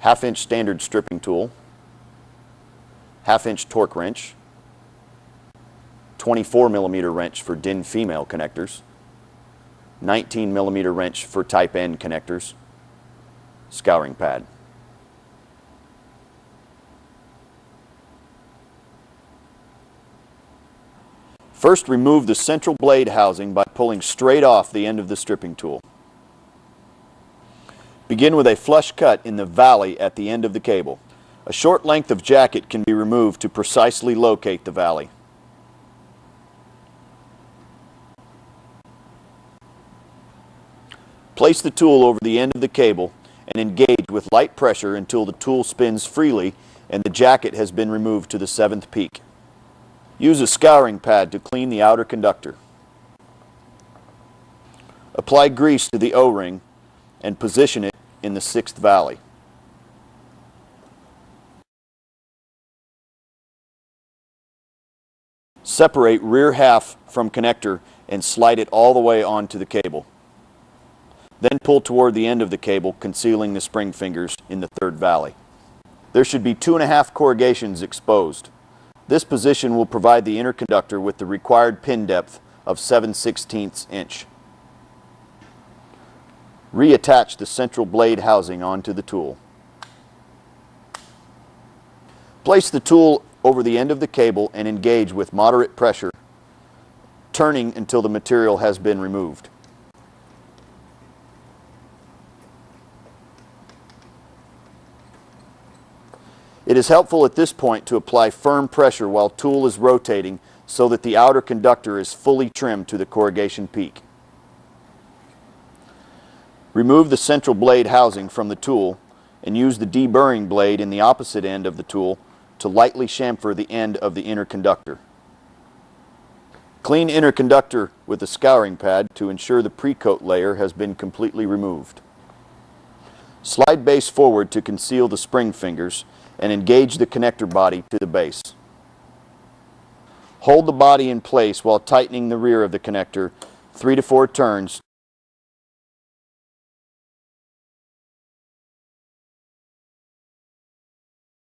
1/2-inch standard stripping tool, 1/2-inch torque wrench, 24mm wrench for DIN female connectors, 19mm wrench for type N connectors, scouring pad. First, remove the central blade housing by pulling straight off the end of the stripping tool. Begin with a flush cut in the valley at the end of the cable. A short length of jacket can be removed to precisely locate the valley. Place the tool over the end of the cable and engage with light pressure until the tool spins freely and the jacket has been removed to the 7th peak. Use a scouring pad to clean the outer conductor. Apply grease to the O-ring and position it in the 6th valley. Separate rear half from connector and slide it all the way onto the cable. Then pull toward the end of the cable, concealing the spring fingers in the 3rd valley. There should be 2.5 corrugations exposed. This position will provide the inner conductor with the required pin depth of 7/16 inch. Reattach the central blade housing onto the tool. Place the tool over the end of the cable and engage with moderate pressure, turning until the material has been removed. It is helpful at this point to apply firm pressure while tool is rotating so that the outer conductor is fully trimmed to the corrugation peak. Remove the central blade housing from the tool and use the deburring blade in the opposite end of the tool to lightly chamfer the end of the inner conductor. Clean inner conductor with a scouring pad to ensure the pre-coat layer has been completely removed. Slide base forward to conceal the spring fingers and engage the connector body to the base. Hold the body in place while tightening the rear of the connector 3 to 4 turns